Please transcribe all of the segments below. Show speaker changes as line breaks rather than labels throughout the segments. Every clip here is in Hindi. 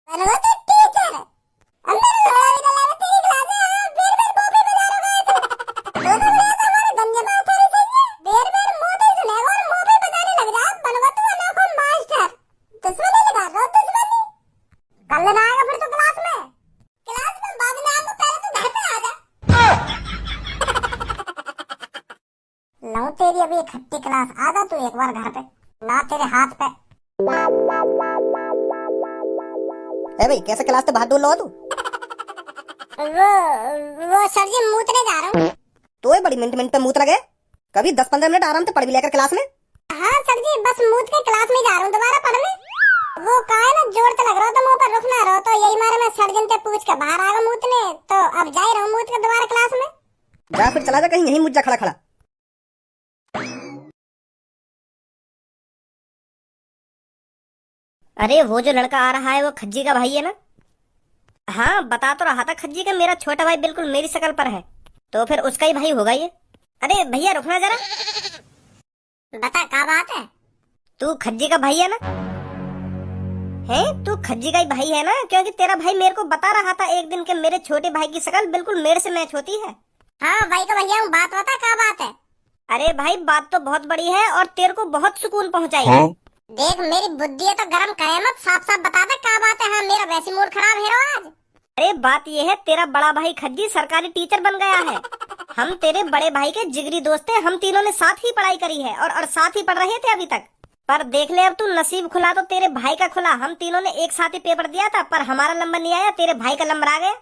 अरे वो तो टीचर अंदर लड़ा भी लगा तेरी क्लास में बेर बेर बोबे बजा रहा है दोनों में तो हमारे गंजे माथा भी चाहिए बेर बेर मोटे सुनेगा और मोबे बजाने लग जा बनवा तू अनोखा मास्टर दुश्मनी लगा रहा दुश्मनी कल ना आएगा फिर तो क्लास में बाद में आऊंगा पहले तू घर पे आ जा लूं तेरी अभी खट्टी क्लास आ जा तू एक बार घर पे ना तेरे हाथ पे
ए भाई कैसे क्लास से बाहर डोल लो तू?
वो सर जी मूतने जा रहा हूँ।
तो ये बड़ी मिनट पे मूत लगे। कभी 10-15 मिनट आराम से पढ़ भी लेकर क्लास में।
हाँ सर जी बस मूत के क्लास में जा रहा हूँ दोबारा पढ़ने। वो कहा है ना जोर तो लग रहा था मुंह पर रुक ना रहो तो यही मारे मैं सर्जन से पूछ के बाहर आ गया मूतने तो अब जा ही रहा हूँ मूत के दोबारा क्लास में।
जा फिर चला जा कहीं यहीं मुझ जा खड़ा खड़ा।
अरे वो जो लड़का आ रहा है वो खज्जी का भाई है ना? हाँ बता तो रहा था खज्जी का मेरा छोटा भाई बिल्कुल मेरी शक्ल पर है तो फिर उसका ही भाई होगा ये। अरे भैया रुकना जरा।
बता क्या बात है?
तू खज्जी का भाई है ना? है तू खज्जी का ही भाई है ना? क्योंकि तेरा भाई मेरे को बता रहा था एक दिन के मेरे छोटे भाई की शक्ल बिल्कुल मेरे से मैच होती है।
हाँ भाई का भैया हूँ बात बता क्या बात है?
अरे भाई बात तो बहुत बड़ी है और तेरे को बहुत सुकून पहुँचाएगी।
देख मेरी बुद्धि है तो गरम करे मत साफ साफ बता दे क्या बात है। हाँ मेरा वैसी मूड खराब है आज।
अरे बात ये है तेरा बड़ा भाई खज्जी सरकारी टीचर बन गया है। हम तेरे बड़े भाई के जिगरी दोस्त हैं। हम तीनों ने साथ ही पढ़ाई करी है और साथ ही पढ़ रहे थे अभी तक। पर देख ले अब तू नसीब खुला तो तेरे भाई का खुला। हम तीनों ने एक साथ ही पेपर दिया था पर हमारा नंबर नहीं आया तेरे भाई का नंबर आ गया।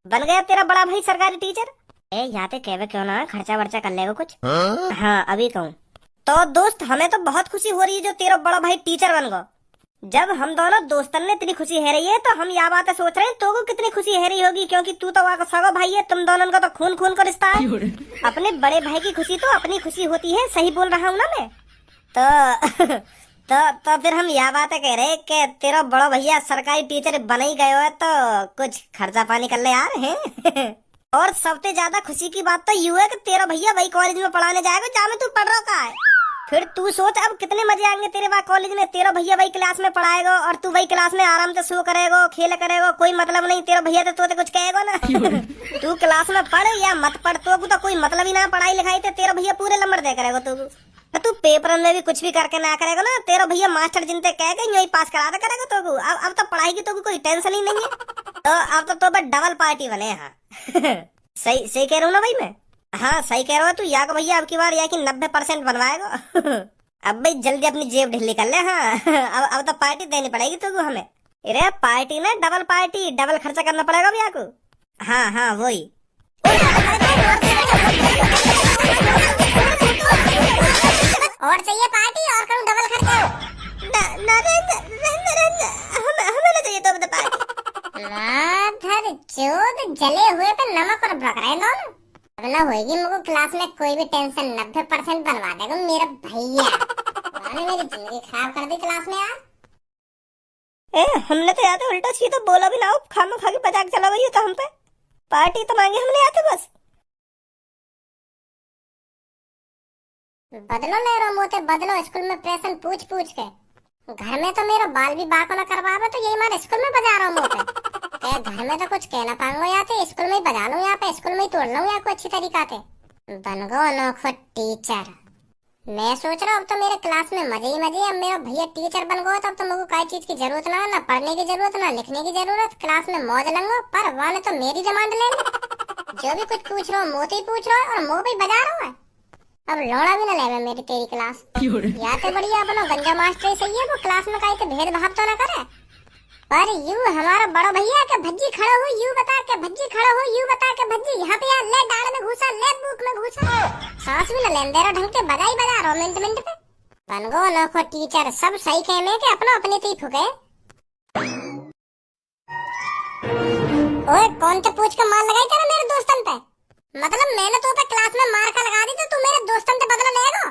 बन गया तेरा बड़ा भाई सरकारी टीचर। ए यहाँ पे कहवे क्यों ना खर्चा वर्चा कर लेगा कुछ। हाँ अभी कहूँ तो दोस्त हमें तो बहुत खुशी हो रही है जो तेरा बड़ा भाई टीचर बन गया। जब हम दोनों दोस्तन ने इतनी खुशी है रही है तो हम यह बातें सोच रहे हैं तो को कितनी खुशी है रही होगी क्योंकि तू तो वाका सगा भाई है। तुम दोनों का तो खून खून का रिश्ता है। अपने बड़े भाई की खुशी तो अपनी खुशी होती है। सही बोल रहा हूँ ना मैं? तो तो फिर हम यह बातें कह रहे कि तेरा बड़ा भैया सरकारी टीचर बन ही गए हो तो कुछ खर्चा पानी कर ले यार हैं। और सबसे ज्यादा खुशी की बात तो यू है कि तेरा भैया वही कॉलेज में पढ़ाने जाएगा जहाँ में तू पढ़ रहा है। फिर तू सोच अब कितने मजे आएंगे तेरे वहाँ कॉलेज में। तेरा भैया वही क्लास में पढ़ाएगा और तू वही क्लास में आराम से सो करेगा खेल करेगा कोई मतलब नहीं। तेरा भैया तो कुछ कहेगा ना। तू क्लास में पढ़ या मत पढ़ तो कोई मतलब ही ना पढ़ाई लिखाई तो तेरा भैया पूरे नंबर दे करेगा। तू पेपर में भी कुछ भी करके ना करेगा ना तेरा भैया मास्टर जिनते कह के यही पास करा करेगा तो अब तो पढ़ाई की तो कोई टेंशन ही नहीं है। तो अब तो बस डबल पार्टी बने। हाँ सही सही कह रहा हूँ ना भाई मैं? हाँ सही कह रहा हो तू। या को भैया अब की बार या कि 90% बनवाएगा। अब भाई जल्दी अपनी जेब ढीली कर ले। हाँ अब तो पार्टी देनी पड़ेगी तुझको हमें। अरे पार्टी ना डबल पार्टी डबल खर्चा करना पड़ेगा भैया को। हाँ हाँ वही।
और चाहिए पार्टी और करूँ डबल खर्चा?
हमें ना चाहिए तो बता पार्टी।
माधर चोद जले हुए पे नमक और भड़क रहे दोनों। अब ना होगी मुझको क्लास में कोई भी टेंशन 90% बनवा देगा मेरा भैया। उन्होंने मेरी जिंदगी खराब कर दी क्लास में यार।
हमने तो याद है उल्टा सीधा बोला भी ना खामा खा के मजाक चला गई तो हम पे पार्टी तो मांगे हमने आते बस।
बदलो ले रो मोते बदलो स्कूल में प्रेशन पूछ पूछ के। घर में तो मेरा बाल भी बाको ना करवावे तो यही मारे स्कूल में बजा रहा हूँ मोते। घर में तो कुछ कहना पाऊंगा यहाँ पे स्कूल में ही बजा लूँ। यहाँ पे स्कूल में ही तोड़ लूँ यहाँ को अच्छी तरीका से। बन गो अनोखो टीचर। मैं सोच रहा हूँ अब तो मेरे क्लास में मजे ही मजे। अब मेरा भैया टीचर बन गो तब तो मुझे कोई चीज की जरूरत ना पढ़ने की जरूरत ना लिखने की जरूरत। क्लास में मौज लंगो पर वहाँ ने तो मेरी डिमांड ले ली। जो भी कुछ पूछ रहा हूँ मोते ही पूछ रहा है और मुँह भी बजा रहा है। अब लौड़ा भी ना ले मेरी तेरी क्लास। या तो बढ़िया अपना गंजा मास्टर सही है वो क्लास में कहीं के भेदभाव तो ना करे। पर यू हमारा बड़ा भैया के भज्जी खड़ा हो यू बता के भज्जी खड़ा हो यू बता के भज्जी यहाँ पे यार ले डाल में घुसा ले बुक में घुसा। सांस भी न लेन दे रहा ढंग के बजा ही बजा रहा मिनट मिनट पे। बन गो अनोखो टीचर सब सही कहने के अपना अपने से ही फुके। ओए कौन से पूछ के मार लगाई तेरा मेरे दोस्तन पे? मतलब मैंने तो पे क्लास में मार का लगा दी तो तू मेरे दोस्तन से बदला लेगा?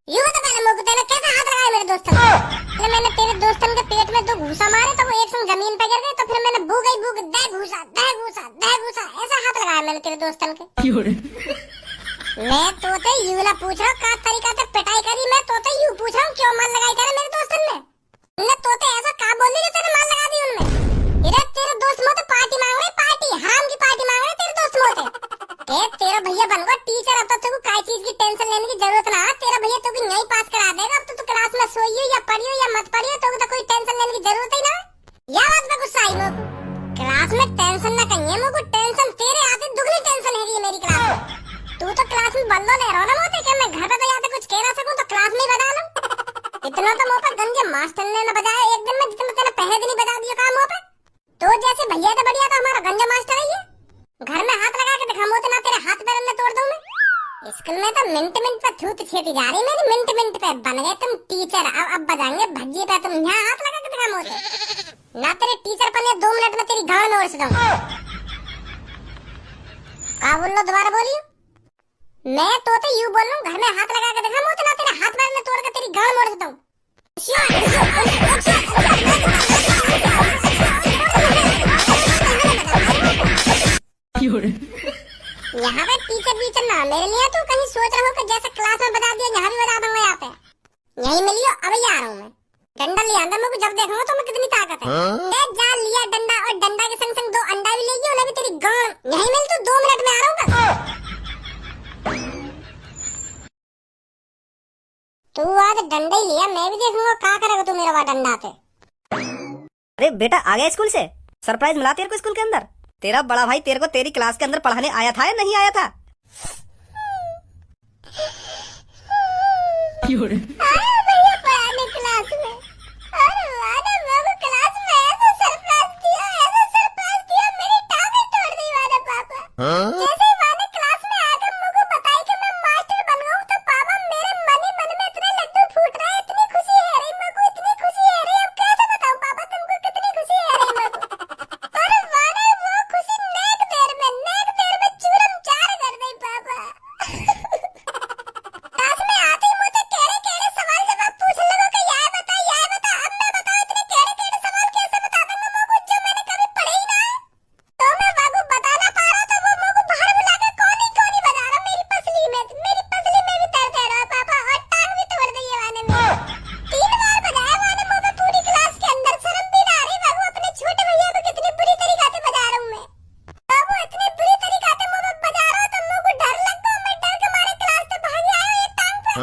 यूं तो पहले मुझे तेरे कैसे हाथ लगाए मेरे दोस्तन पे? मैंने तेरे दोस्तन के पेट में 2 घूसा मारे तो वो एक संग जमीन पे गिर गए तो फिर मैंने भूख दे घूसा ऐसा हाथ लगाया मैंने तेरे दोस्तन के। मैं तोते यूं ना पूछ रहा का तरीका से पिटाई करी। मैं तोते यूं पूछ रहा हूँ क्यों मार लगाई तेरे मेरे दोस्तन ने? तोते ऐसा का बोली जो तेने मार लगा दी उनमें? इधर इतना तो मुंह पे गंजे मास्टर ने न बजाया एक दिन में जितना तेने पहले दिन ही बजा दिया काम मुंह पे। तो जैसे भैया तो बढ़िया तो हमारा गंजा मास्टर है ये। घर में हाथ लगा के दिखा मुंह ना तेरे हाथ पैर में तोड़ दूं मैं। स्कूल में तो मिनट मिनट पे थूत छेती जा रही मेरी, मिनट मिनट पे बन गए तुम टीचर। अब बजाएंगे भज्जी पे, तुम यहाँ हाथ लगा के दिखा मुंह से। ना तेरे टीचर बने 2 मिनट में तेरी गांड में उड़ दूंगा। क्या बोल लो, दोबारा बोलियो। मैं तो यूं बोल रहा हूँ, घर में हाथ लगा के दिखा मुंह ना तेरे हाथ पैर में तोड़ के तेरी गांड में उड़ दूं। यहाँ पे टीचर ना मेरे लिए तू कहीं सोच रहा हूँ कि जैसे क्लास में बता दिया यहाँ भी बता दूंगा। यहाँ पे यही मिलियो, अब ही आ रहा हूँ मैं। डंडा लिया अंदर मेरे को जब देखूंगा तो मैं कितनी ताकत है। जा लिया डंडा और डंडा के संग संग 2 अंडा भी ले गई, उन्हें भी तेरी गांड यही मिल। तू 2 मिनट में आ रहा हूँ। तू आज डंडा ही लिया, मैं भी देखूंगा क्या करेगा तू मेरा वहाँ डंडा पे।
अरे बेटा आ गया स्कूल से? सरप्राइज मिला तेरे को स्कूल के अंदर? तेरा बड़ा भाई तेरे को तेरी क्लास के अंदर पढ़ाने आया था या नहीं आया था?
भैया पढ़ाने क्लास में। अरे वाह, मेरे को क्लास में ऐसा सरप्राइज दिया मेरी टांग ही तोड़ दी वाले पापा। जैसे ही वाले क्लास में आकर मुझे बताई कि मैं मास्टर बन गया हूँ, तो पापा मेरे मन ही मन में इतने लड्डू फूट रहे, इतनी खुशी है रही मेरे को, इतनी खुशी है रही। अब कैसे बताऊँ पापा तुमको कितनी खुशी है रही मेरे को। अरे वाले वो खुशी नेक देर में चूरम चार कर दी पापा। क्लास में आते ही मुझे केड़े सवाल जवाब पूछने लगो कि यह बता। अब मैं बताऊं इतने केड़े सवाल कैसे बता दूंगा मुझे, जो मैंने कभी पढ़े ही ना है। तो मैं बाबू बता ना पा रहा तो वो मुझे बाहर बुला के कौन ही बजा रहा मेरी पसली में भी दर्द है रहा पापा, और टांग भी तोड़ दी है वाने में। 3 बार बजाया वाने मुझे पूरी क्लास के अंदर। शर्म भी ना आ रही बाबू, अपने छोटे भैया को कितनी बुरी तरीके से बजा रहा हूँ मैं। बाबू इतनी बुरी तरीके से मुझे बजा रहा हूँ तो मुझे डर लगता है। मैं डर के मारे क्लास से भाग आया एक टांग पे।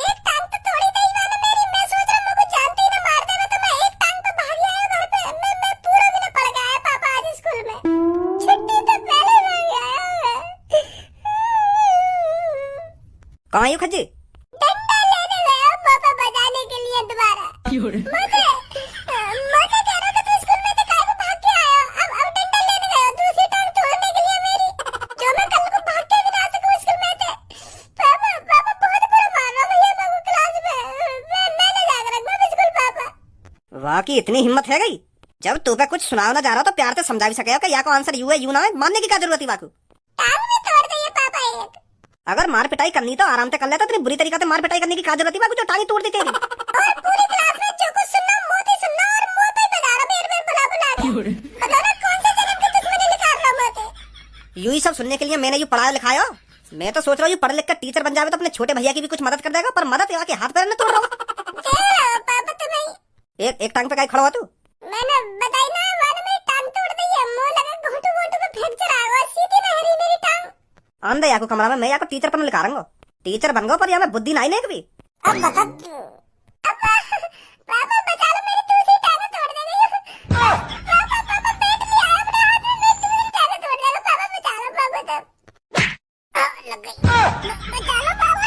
एक टांग तो तोड़ी दी वाने मेरी। मैं सोच रहा मुझे जानते ही ना मार देवे, तो मैं एक टांग पे भाग आया घर पे। मैं पूरा दिन पड़ गया पापा आज स्कूल में। छुट्टी तो पहले भाग आया।
कहाँ यू खज्जी?
डंडा लेने गया पापा बजाने के लिए दोबारा। मुझे कह रहा था तू स्कूल में तो काहे को भाग के आया। अब डंडा लेने गया दूसरी टांग तोड़ने के लिए मेरी, जो मैं कल को भाग के भी ना सकूं स्कूल में थे। पापा बहुत बुरा मार रहा भैया मेरे को क्लास में। मैं नहीं जाकर रखूंगा स्कूल पापा।
वाह की इतनी हिम्मत है गई। जब तू पे कुछ सुनावना जा रहा हो तो प्यार से समझा भी सके कि या को आंसर यू है यू ना है, मानने की क्या जरूरत है वाकू?
टांग भी तोड़ दी है पापा एक।
अगर मार पिटाई करनी तो आराम से कर लेता, इतनी बुरी तरीके से मार पिटाई करने की क्या जरूरत है वाकू, जो टांगी तोड़ दी तेरी।
और पूरी क्लास में जो कुछ सुनना मोती सुनना, और मोती बजा रहा बेर बुला के। पता ना कौन से जन्म की दुश्मनी निकाल रहा मोती।
यू ही सब सुनने के लिए मैंने यू पढ़ाया लिखाया हो। मैं तो सोच रहा हूँ पढ़ लिख कर टीचर बन जावे तो अपने छोटे भैया की भी कुछ मदद कर देगा, पर मदद यहाँ के हाथ पैर में तोड़ रहा हूँ।
पापा तो नहीं।
एक टांग पे काय खड़ा हुआ तू?
मैंने बताई ना वाले मेरी टांग तोड़ दी है। मुंह लगा घोंटू पे फ्रैक्चर आ गया, सीधी ना हरी मेरी टांग।
आंदे या को कमरा में मैं या को टीचर पर लिखा रंगो। टीचर बन गो पर यहाँ में बुद्धि नहीं है कभी।
अब बता पापा बचा लो, मेरी दूसरी टांग तोड़ दे गई। पापा पेट लिया अपने हाथ में, मेरी दूसरी टांग तोड़ देगा। पापा बचा लो पापा। तब लग गई। बचा लो पापा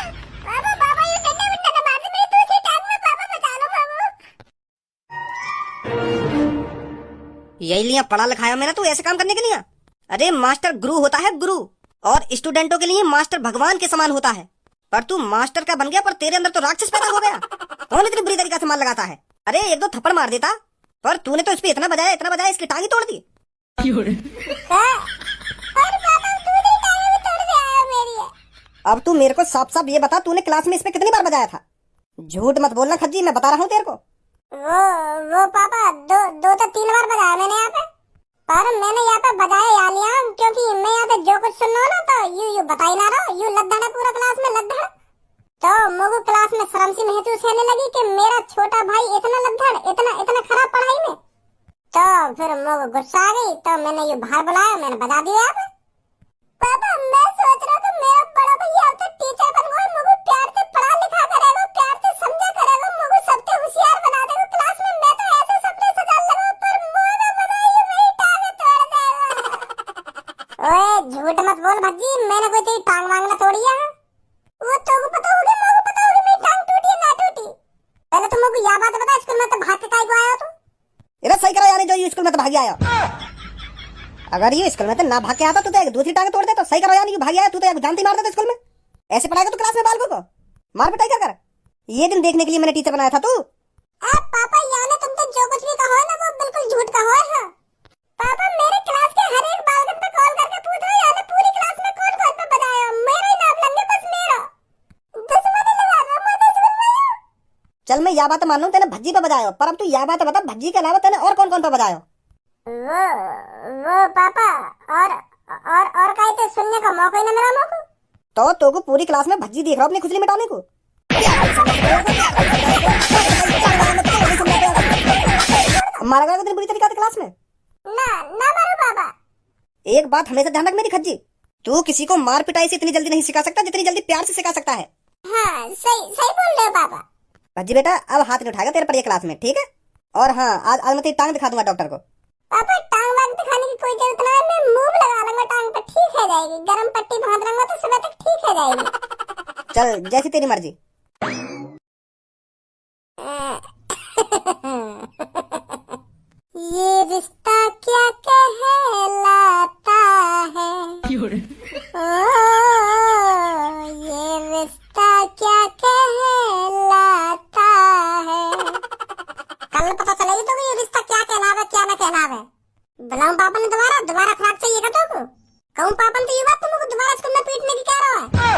ये डंडा ना मार दे मेरी दूसरी टांग में। पापा बचा लो पापा।
यही लिया पढ़ा लिखाया मैंने तू ऐसे काम करने के लिए? अरे मास्टर गुरु होता है गुरु, और स्टूडेंटों के लिए मास्टर भगवान के समान होता है। पर तू मास्टर का बन गया, पर तेरे अंदर तो राक्षस पैदा हो गया। कौन इतनी बुरी तरीके से मार लगाता है? अरे 1-2 थप्पड़ मार देता, पर तूने तो इस पे इतना बजाया इसकी टांग ही तोड़ दी। अब तू मेरे को साफ साफ ये बता, तूने क्लास में इस पे कितनी बार बजाया था? झूठ मत बोलना खज्जी, मैं बता रहा हूँ तेरे को।
वो पापा 2-3 बार बजाया मैंने यहाँ पे। पर मैंने यहाँ पे बजाया या लिया, क्योंकि मैं यहाँ पे जो कुछ सुन रहा हूँ ना, तो यू बता ही ना रहा। यू लद्दड़ है पूरा क्लास में, लद्दड़। तो मुझे क्लास में शर्म सी महसूस होने लगी कि मेरा छोटा भाई इतना लद्दड़, इतना खराब पढ़ाई में। तो फिर मुझे गुस्सा आ गई, तो मैंने यू बाहर बुलाया, मैंने बजा दिया यहाँ पे। पापा मैं सोच रहा था मेरा बड़ा भैया अब तो टीचर बन गया, मुझे प्यार से पढ़ा लिखा करेगा, प्यार से समझा करेगा, मुझे सबसे होशियार बना देगा क्लास में। मैं तो ऐसे सपने सजा लगा, पर मुझे बनाई मेरी टांग तोड़ देगा। ओए झूठ मत बोल भज्जी, मैंने कोई तेरी टांग वांग ना तोड़ी है। वो तो पता होगा मेरी टांग टूटी है ना टूटी। पहले तुम को यह बात बता, स्कूल में तो भाग के काहे को आया तू?
इधर सही करो यानी जो ये स्कूल में तो भागी आया। अगर ये स्कूल में तो ना भाग के आता तो एक दूसरी टांग तोड़ दे। तो सही करो यानी कि भागी आया तू तो एक जानती मार देता स्कूल में। ऐसे पढ़ाएगा तो क्लास में बालकों को मार पिटाई कर। ये दिन देखने के लिए मैंने टीचर बनाया था तू।
पापा यानी तुम तो जो कुछ भी कहो ना वो बिल्कुल झूठ कहो है। पापा मेरे क्लास के हर एक बालकन पे कॉल करके पूछ रहे यानी पूरी क्लास में कौन कौन पे बजाया, मेरा ही नाम लेंगे बस मेरा। दुश्मनी लगा रहा मैं स्कूल में।
चल मैं यह बात मान लूं तेने भज्जी पे बजाया, पर अब तू यह बात बता भज्जी के अलावा तेने और कौन कौन पे बजाया?
वो पापा और कहीं तो सुनने का मौका ही ना मिला मुझको।
तो को पूरी क्लास में भज्जी देख रहा हूं अपनी खुजली मिटाने को। मारा गया तेरी बुरी तरीका से क्लास में।
ना मारो पापा।
एक बात हमेशा ध्यान रख मेरी खज्जी, तू किसी को मार पिटाई से इतनी जल्दी नहीं सिखा सकता जितनी जल्दी प्यार से सिखा सकता है।
हाँ सही बोल रहे हो पापा।
भज्जी बेटा अब हाथ नहीं उठाएगा तेरे पर ये क्लास में, ठीक है? और हाँ आज मैं तेरी टांग दिखा दूंगा डॉक्टर को।
पापा टांग वांग दिखाने की कोई जरूरत नहीं है, मैं मूव लगा लूंगा टांग पे, ठीक है जाएगी। गरम पट्टी बांध लूंगा तो सुबह तक ठीक है जाएगी।
चल जैसी तेरी मर्जी।
ये रिश्ता क्या कहलाता है, ओ, ये रिश्ता क्या कहलाता है। कल पता चलेगी तो ये रिश्ता क्या कहलावे क्या ना कहलावे। बुलाऊं पापा ने दोबारा खुराक चाहिए का तो कहूं पापा ने तो ये बात तुमको दोबारा स्कूल में पीटने की कह रहा है।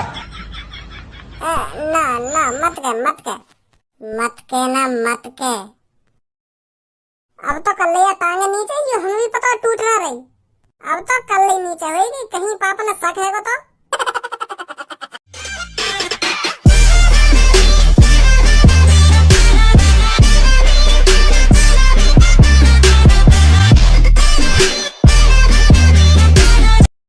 ना मत के। अब तो कल या टांगे नीचे, ये हमें भी पता टूट रहा रही। अब तो कल ही नीचे होगी, कहीं पापा ने शक है तो